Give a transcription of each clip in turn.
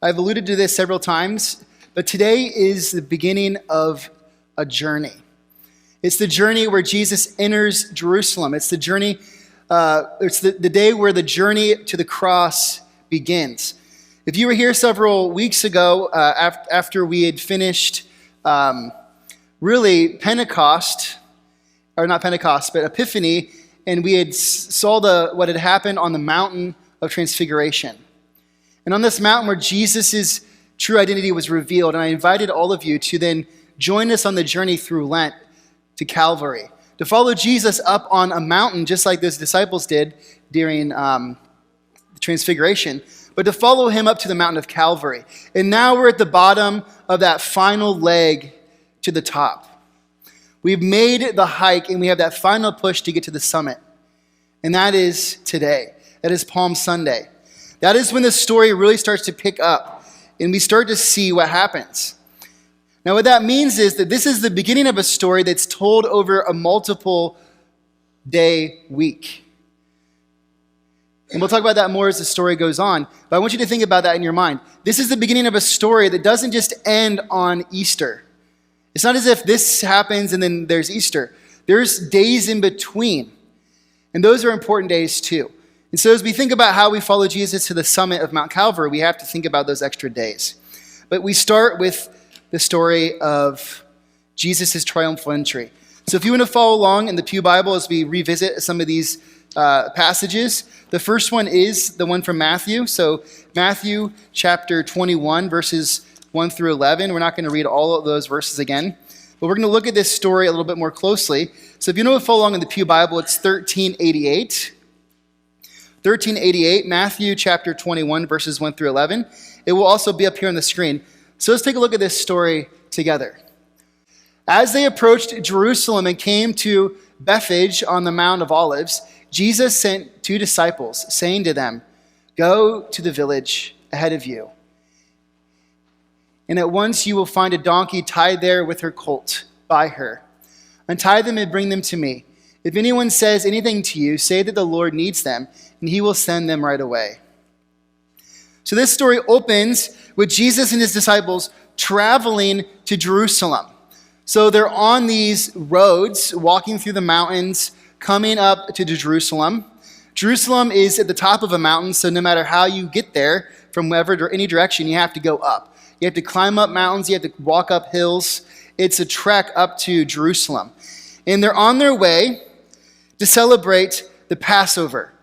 I've alluded to this several times, but today is the beginning of a journey. It's the journey where Jesus enters Jerusalem. It's the journey, it's the day where the journey to the cross begins. If you were here several weeks ago, after we had finished really Pentecost, or not Pentecost, but Epiphany, and we had saw what had happened on the mountain of Transfiguration. And on this mountain where Jesus' true identity was revealed, and I invited all of you to then join us on the journey through Lent to Calvary, to follow Jesus up on a mountain just like those disciples did during the Transfiguration, but to follow him up to the mountain of Calvary. And now we're at the bottom of that final leg to the top. We've made the hike and we have that final push to get to the summit. And that is today. That is Palm Sunday. That is when the story really starts to pick up and we start to see what happens. Now, what that means is that this is the beginning of a story that's told over a multiple day week. And we'll talk about that more as the story goes on. But I want you to think about that in your mind. This is the beginning of a story that doesn't just end on Easter. It's not as if this happens and then there's Easter. There's days in between. And those are important days too. And so as we think about how we follow Jesus to the summit of Mount Calvary, we have to think about those extra days. But we start with the story of Jesus' triumphal entry. So if you want to follow along in the Pew Bible as we revisit some of these passages, the first one is the one from Matthew. So Matthew chapter 21, verses 1 through 11. We're not going to read all of those verses again, but we're going to look at this story a little bit more closely. So if you know to follow along in the Pew Bible, it's 1388. 1388, Matthew chapter 21, verses 1 through 11. It will also be up here on the screen. So let's take a look at this story together. As they approached Jerusalem and came to Bethphage on the Mount of Olives, Jesus sent 2 disciples, saying to them, "Go to the village ahead of you, and at once you will find a donkey tied there with her colt by her. Untie them and bring them to me. If anyone says anything to you, say that the Lord needs them, and he will send them right away." So this story opens with Jesus and his disciples traveling to Jerusalem. So they're on these roads, walking through the mountains, coming up to Jerusalem. Jerusalem is at the top of a mountain, so no matter how you get there, from any direction, you have to go up. You have to climb up mountains, you have to walk up hills. It's a trek up to Jerusalem. And they're on their way to celebrate the Passover.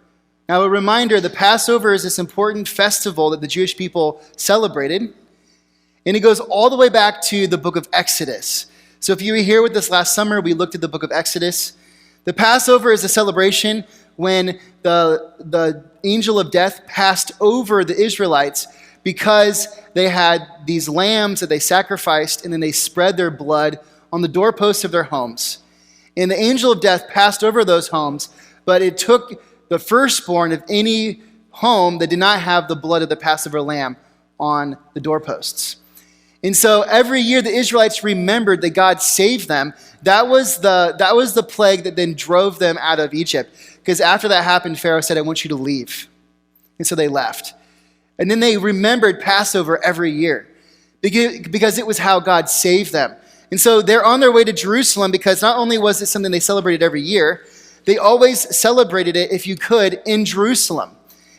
Now, a reminder, the Passover is this important festival that the Jewish people celebrated. And it goes all the way back to the book of Exodus. So if you were here with us last summer, we looked at the book of Exodus. The Passover is a celebration when the angel of death passed over the Israelites because they had these lambs that they sacrificed and then they spread their blood on the doorposts of their homes. And the angel of death passed over those homes, but it took the firstborn of any home that did not have the blood of the Passover lamb on the doorposts. And so every year the Israelites remembered that God saved them. That was the plague that then drove them out of Egypt. Because after that happened, Pharaoh said, "I want you to leave." And so they left. And then they remembered Passover every year because it was how God saved them. And so they're on their way to Jerusalem because not only was it something they celebrated every year, they always celebrated it, if you could, in Jerusalem.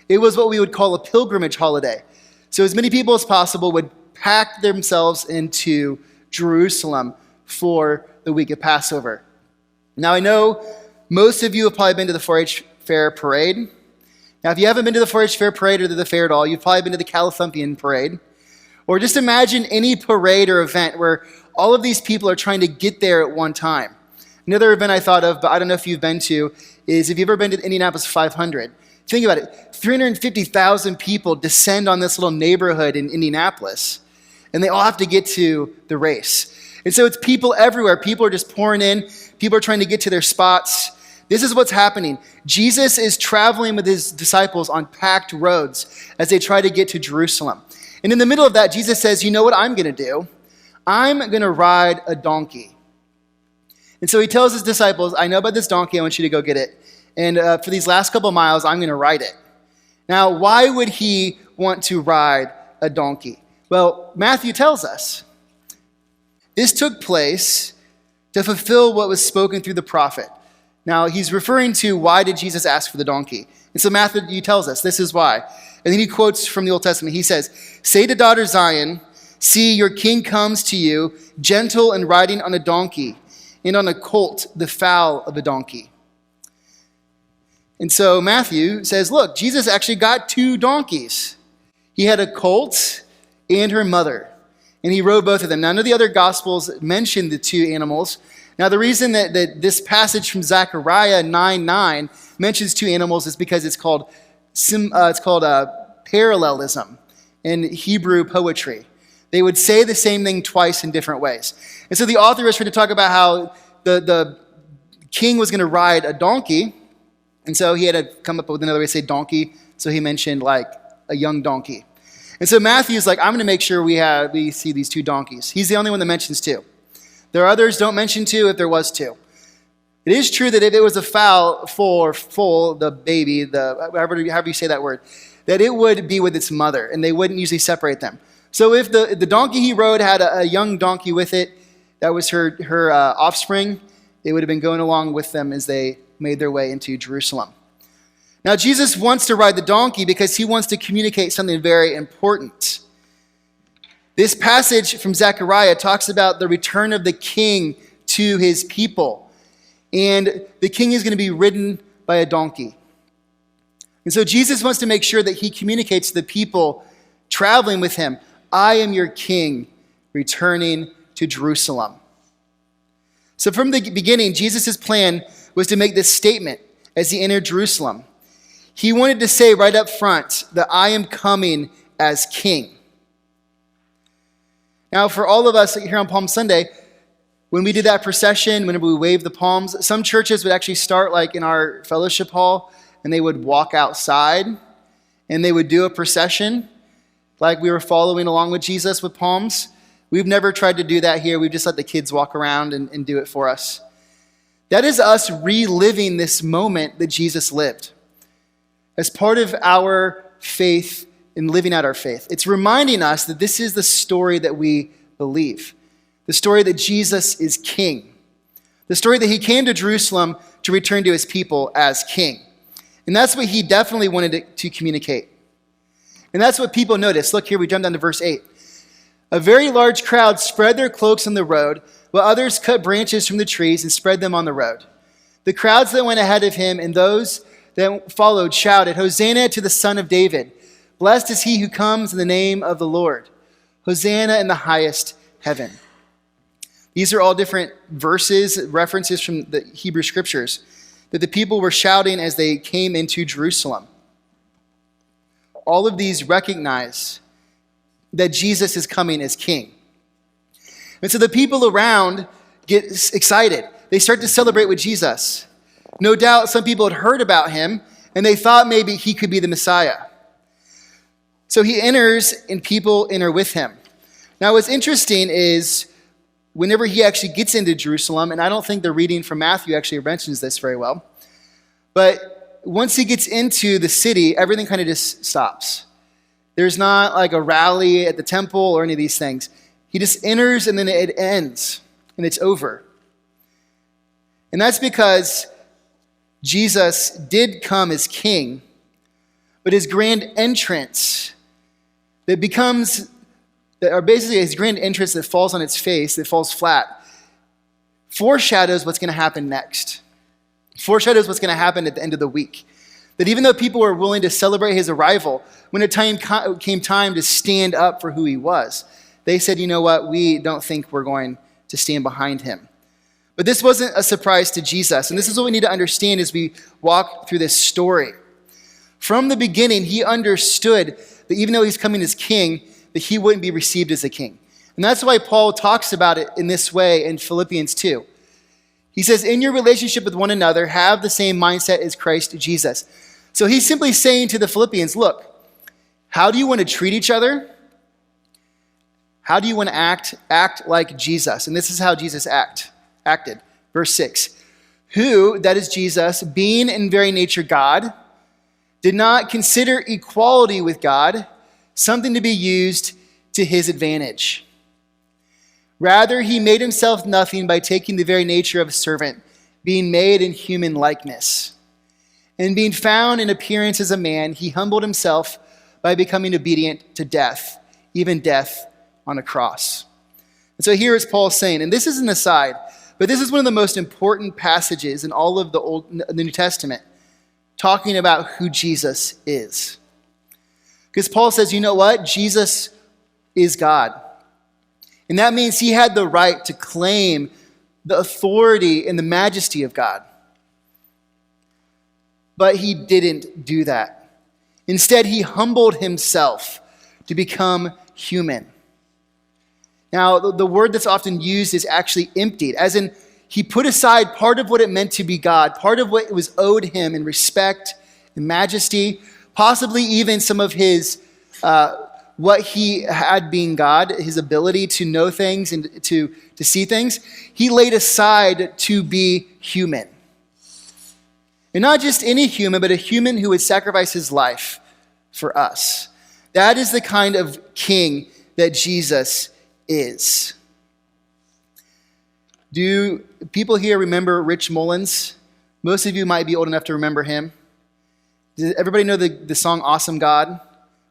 It was what we would call a pilgrimage holiday. So as many people as possible would pack themselves into Jerusalem for the week of Passover. Now, I know most of you have probably been to the 4-H Fair Parade. Now, if you haven't been to the 4-H Fair Parade or to the fair at all, you've probably been to the Californian Parade. Or just imagine any parade or event where all of these people are trying to get there at one time. Another event I thought of, but I don't know if you've been to, is if you've ever been to the Indianapolis 500. Think about it. 350,000 people descend on this little neighborhood in Indianapolis, and they all have to get to the race. And so it's people everywhere. People are just pouring in. People are trying to get to their spots. This is what's happening. Jesus is traveling with his disciples on packed roads as they try to get to Jerusalem. And in the middle of that, Jesus says, "You know what I'm going to do? I'm going to ride a donkey." And so he tells his disciples, "I know about this donkey. I want you to go get it. And for these last couple miles, I'm going to ride it." Now, why would he want to ride a donkey? Well, Matthew tells us. This took place to fulfill what was spoken through the prophet. Now, he's referring to why did Jesus ask for the donkey? And so Matthew tells us this is why. And then he quotes from the Old Testament. He says, "Say to daughter Zion, see, your king comes to you, gentle and riding on a donkey, and on a colt, the foal of a donkey." And so Matthew says, look, Jesus actually got 2 donkeys. He had a colt and her mother, and he rode both of them. Now, none of the other Gospels mention the 2 animals. Now, the reason that this passage from Zechariah 9:9 mentions 2 animals is because it's called parallelism in Hebrew poetry. They would say the same thing twice in different ways. And so the author is trying to talk about how the king was going to ride a donkey, and so he had to come up with another way to say donkey, so he mentioned like a young donkey. And so Matthew's like, I'm going to make sure we see these 2 donkeys. He's the only one that mentions 2. There are others don't mention 2 if there was 2. It is true that if it was a foal, the baby, however you say that word, that it would be with its mother, and they wouldn't usually separate them. So if the donkey he rode had a young donkey with it, that was her offspring, they would have been going along with them as they made their way into Jerusalem. Now, Jesus wants to ride the donkey because he wants to communicate something very important. This passage from Zechariah talks about the return of the king to his people. And the king is going to be ridden by a donkey. And so Jesus wants to make sure that he communicates to the people traveling with him, I am your king returning to Jerusalem. So from the beginning, Jesus' plan was to make this statement as he entered Jerusalem. He wanted to say right up front that I am coming as king. Now, for all of us here on Palm Sunday, when we did that procession, whenever we waved the palms, some churches would actually start like in our fellowship hall, and they would walk outside, and they would do a procession, like we were following along with Jesus with palms. We've never tried to do that here. We've just let the kids walk around and do it for us. That is us reliving this moment that Jesus lived as part of our faith in living out our faith. It's reminding us that this is the story that we believe. The story that Jesus is king. The story that he came to Jerusalem to return to his people as king. And that's what he definitely wanted to communicate. And that's what people noticed. Look here, we jump down to verse 8. A very large crowd spread their cloaks on the road, while others cut branches from the trees and spread them on the road. The crowds that went ahead of him and those that followed shouted, Hosanna to the Son of David. Blessed is he who comes in the name of the Lord. Hosanna in the highest heaven. These are all different verses, references from the Hebrew scriptures that the people were shouting as they came into Jerusalem. All of these recognize that Jesus is coming as king. And so the people around get excited. They start to celebrate with Jesus. No doubt some people had heard about him, and they thought maybe he could be the Messiah. So he enters, and people enter with him. Now what's interesting is whenever he actually gets into Jerusalem, and I don't think the reading from Matthew actually mentions this very well, but once he gets into the city, everything kind of just stops. There's not like a rally at the temple or any of these things. He just enters and then it ends and it's over. And that's because Jesus did come as king, but his grand entrance that becomes, or basically his grand entrance that falls on its face, that falls flat, foreshadows what's going to happen next. Foreshadows what's going to happen at the end of the week. That even though people were willing to celebrate his arrival, when it came time to stand up for who he was, they said, you know what, we don't think we're going to stand behind him. But this wasn't a surprise to Jesus, and this is what we need to understand as we walk through this story. From the beginning, he understood that even though he's coming as king, that he wouldn't be received as a king. And that's why Paul talks about it in this way in Philippians 2. He says, in your relationship with one another, have the same mindset as Christ Jesus. So he's simply saying to the Philippians, look, how do you want to treat each other? How do you want to act? Act like Jesus. And this is how Jesus acted. Verse 6. Who, that is Jesus, being in very nature God, did not consider equality with God something to be used to his advantage. Rather, he made himself nothing by taking the very nature of a servant, being made in human likeness. And being found in appearance as a man, he humbled himself by becoming obedient to death, even death on a cross. And so here is Paul saying, and this is an aside, but this is one of the most important passages in all of the New Testament, talking about who Jesus is. Because Paul says, you know what? Jesus is God. And that means he had the right to claim the authority and the majesty of God. But he didn't do that. Instead, he humbled himself to become human. Now, the word that's often used is actually emptied, as in he put aside part of what it meant to be God, part of what was owed him in respect and majesty, possibly even some of his what he had being God, his ability to know things and to see things, he laid aside to be human. And not just any human, but a human who would sacrifice his life for us. That is the kind of king that Jesus is. Do people here remember Rich Mullins? Most of you might be old enough to remember him. Does everybody know the song Awesome God?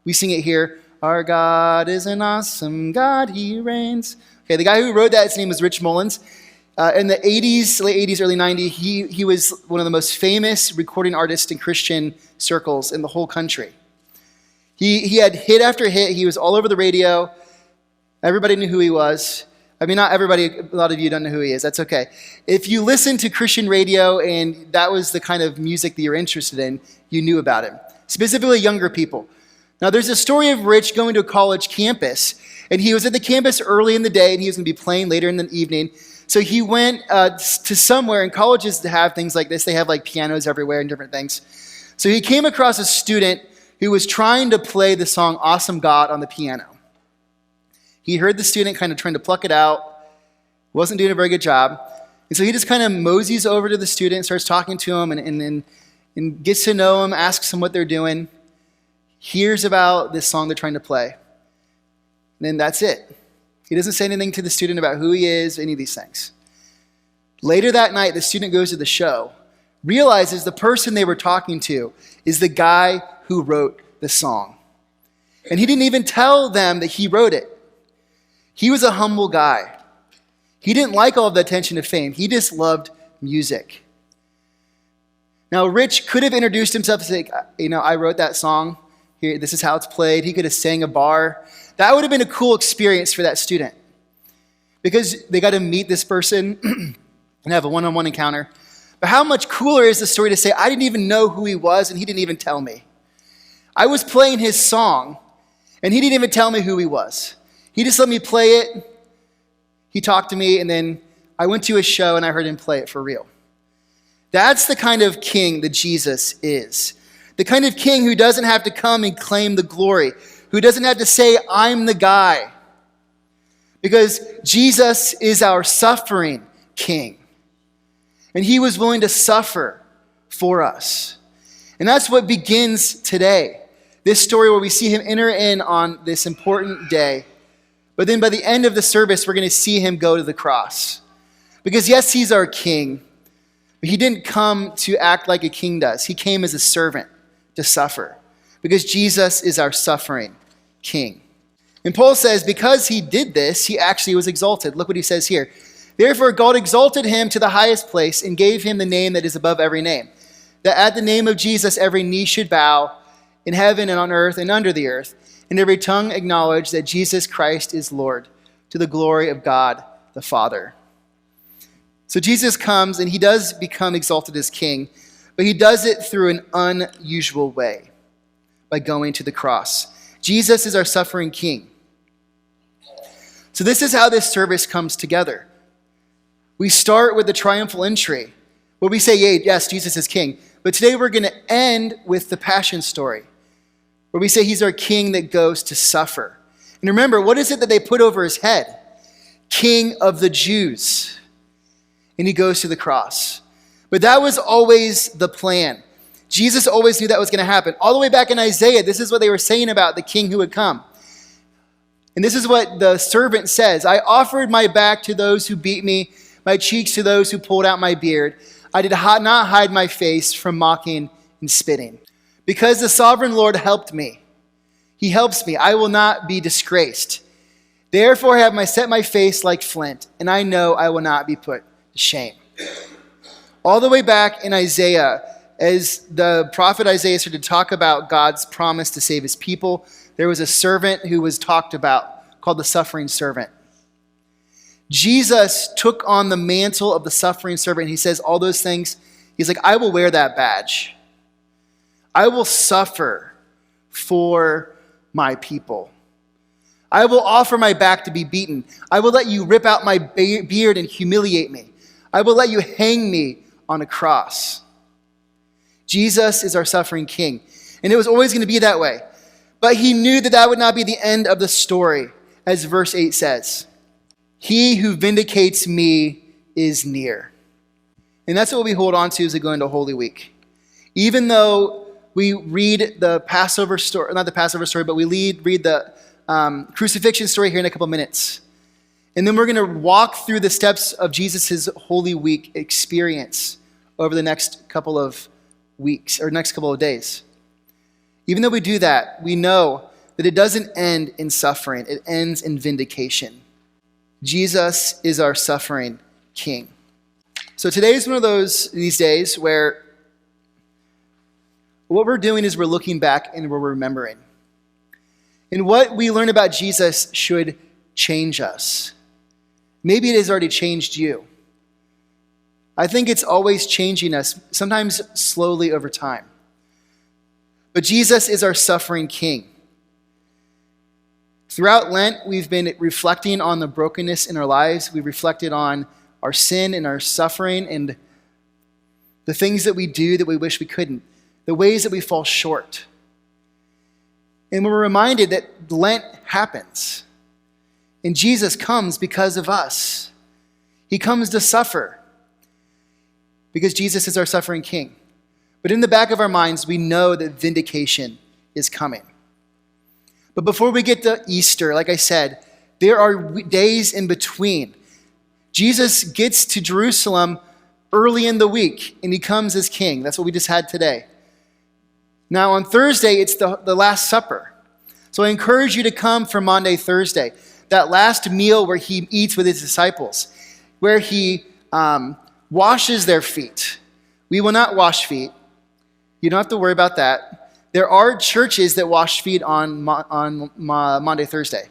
We sing it here. Our God is an awesome God, he reigns. Okay, the guy who wrote that, his name was Rich Mullins. In the 80s, late 80s, early 90s, he was one of the most famous recording artists in Christian circles in the whole country. He had hit after hit. He was all over the radio. Everybody knew who he was. I mean, not everybody, a lot of you don't know who he is. That's okay. If you listen to Christian radio and that was the kind of music that you're interested in, you knew about him. Specifically younger people. Now, there's a story of Rich going to a college campus, and he was at the campus early in the day, and he was going to be playing later in the evening. So he went to somewhere, and colleges have things like this. They have like pianos everywhere and different things. So he came across a student who was trying to play the song Awesome God on the piano. He heard the student kind of trying to pluck it out, wasn't doing a very good job. And so he just kind of moseys over to the student, starts talking to him, and gets to know him, asks him what they're doing, hears about this song they're trying to play. And then that's it. He doesn't say anything to the student about who he is, any of these things. Later that night, the student goes to the show, realizes the person they were talking to is the guy who wrote the song. And he didn't even tell them that he wrote it. He was a humble guy. He didn't like all of the attention of fame. He just loved music. Now, Rich could have introduced himself and said, I wrote that song. Here, this is how it's played. He could have sang a bar. That would have been a cool experience for that student because they got to meet this person and have a one-on-one encounter. But how much cooler is the story to say, I didn't even know who he was and he didn't even tell me. I was playing his song and he didn't even tell me who he was. He just let me play it. He talked to me and then I went to his show and I heard him play it for real. That's the kind of king that Jesus is. The kind of king who doesn't have to come and claim the glory, who doesn't have to say, I'm the guy. Because Jesus is our suffering king. And he was willing to suffer for us. And that's what begins today. This story where we see him enter in on this important day. But then by the end of the service, we're going to see him go to the cross. Because yes, he's our king. But he didn't come to act like a king does. He came as a servant to suffer. Because Jesus is our suffering king. And Paul says, because he did this, he actually was exalted. Look what he says here. Therefore, God exalted him to the highest place and gave him the name that is above every name. That at the name of Jesus, every knee should bow in heaven and on earth and under the earth, and every tongue acknowledge that Jesus Christ is Lord, to the glory of God the Father. So Jesus comes and he does become exalted as king, but he does it through an unusual way, by going to the cross. Jesus is our suffering king. So this is how this service comes together. We start with the triumphal entry, where we say, yes, Jesus is king. But today we're going to end with the passion story, where we say he's our king that goes to suffer. And remember, what is it that they put over his head? King of the Jews. And he goes to the cross. But that was always the plan. Jesus always knew that was going to happen. All the way back in Isaiah, this is what they were saying about the king who would come. And this is what the servant says. I offered my back to those who beat me, my cheeks to those who pulled out my beard. I did not hide my face from mocking and spitting. Because the sovereign Lord helped me. He helps me. I will not be disgraced. Therefore have I set my face like flint, and I know I will not be put to shame. All the way back in Isaiah, as the prophet Isaiah started to talk about God's promise to save his people, there was a servant who was talked about called the suffering servant. Jesus took on the mantle of the suffering servant. He says all those things. He's like, I will wear that badge. I will suffer for my people. I will offer my back to be beaten. I will let you rip out my beard and humiliate me. I will let you hang me on a cross. Jesus is our suffering king. And it was always going to be that way. But he knew that that would not be the end of the story, as verse 8 says. He who vindicates me is near. And that's what we hold on to as we go into Holy Week. Even though we read the Passover story, not the Passover story, but we read the crucifixion story here in a couple minutes. And then we're going to walk through the steps of Jesus' Holy Week experience over the next couple of weeks or next couple of days. Even though we do that, we know that it doesn't end in suffering. It ends in vindication. Jesus is our suffering king. So today is one of these days where what we're doing is we're looking back and we're remembering. And what we learn about Jesus should change us. Maybe it has already changed you. I think it's always changing us, sometimes slowly over time. But Jesus is our suffering king. Throughout Lent, we've been reflecting on the brokenness in our lives. We've reflected on our sin and our suffering and the things that we do that we wish we couldn't, the ways that we fall short. And we're reminded that Lent happens. And Jesus comes because of us. He comes to suffer because Jesus is our suffering king. But in the back of our minds, we know that vindication is coming. But before we get to Easter, like I said, there are days in between. Jesus gets to Jerusalem early in the week, and he comes as king. That's what we just had today. Now, on Thursday, it's the Last Supper. So I encourage you to come for Maundy Thursday, that last meal where he eats with his disciples, where he washes their feet. We will not wash feet. You don't have to worry about that. There are churches that wash feet on Maundy Thursday.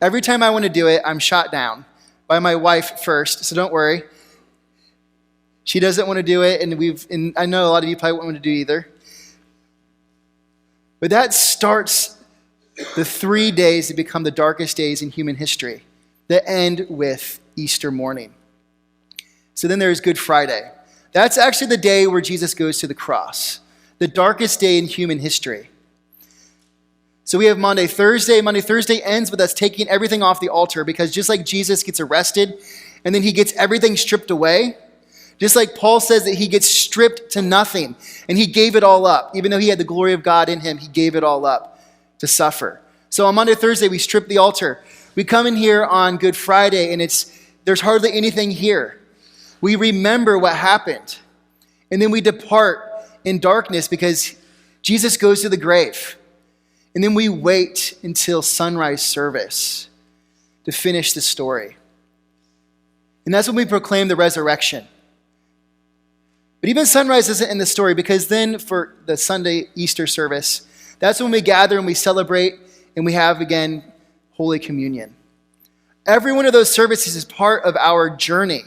Every time I want to do it, I'm shot down by my wife first, so don't worry. She doesn't want to do it, and I know a lot of you probably won't want to do it either. But that starts the 3 days that become the darkest days in human history, that end with Easter morning. So then there's Good Friday. That's actually the day where Jesus goes to the cross, the darkest day in human history. So we have Maundy Thursday. Maundy Thursday ends with us taking everything off the altar, because just like Jesus gets arrested and then he gets everything stripped away, just like Paul says that he gets stripped to nothing and he gave it all up. Even though he had the glory of God in him, he gave it all up to suffer. So on Maundy Thursday, we strip the altar. We come in here on Good Friday and there's hardly anything here. We remember what happened. And then we depart in darkness because Jesus goes to the grave. And then we wait until sunrise service to finish the story. And that's when we proclaim the resurrection. But even sunrise isn't in the story, because then for the Sunday Easter service, that's when we gather and we celebrate and we have, again, Holy Communion. Every one of those services is part of our journey.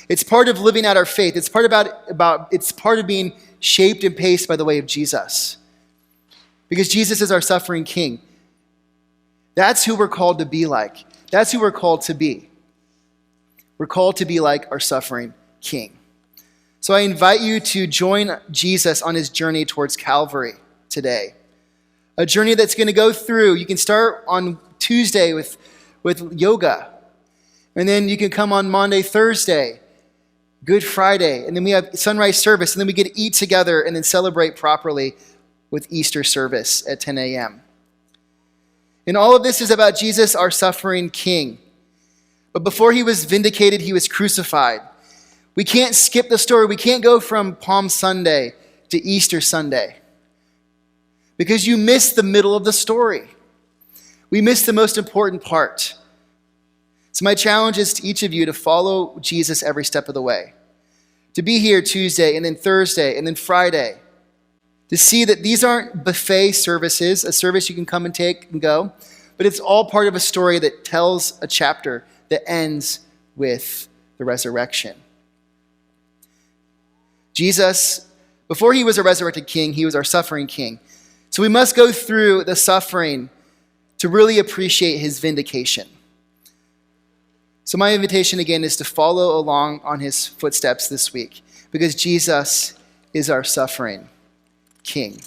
It's part of living out our faith. It's part it's part of being shaped and paced by the way of Jesus. Because Jesus is our suffering king. That's who we're called to be like. That's who we're called to be. We're called to be like our suffering king. So I invite you to join Jesus on his journey towards Calvary today. A journey that's going to go through. You can start on Tuesday with yoga. And then you can come on Maundy Thursday Good Friday, and then we have sunrise service, and then we get to eat together and then celebrate properly with Easter service at 10 a.m. And all of this is about Jesus, our suffering King. But before he was vindicated, he was crucified. We can't skip the story. We can't go from Palm Sunday to Easter Sunday because you miss the middle of the story. We miss the most important part. So my challenge is to each of you to follow Jesus every step of the way. To be here Tuesday and then Thursday and then Friday. To see that these aren't buffet services, a service you can come and take and go, but it's all part of a story that tells a chapter that ends with the resurrection. Jesus, before he was a resurrected king, he was our suffering king. So we must go through the suffering to really appreciate his vindication. So my invitation again is to follow along on his footsteps this week because Jesus is our suffering King.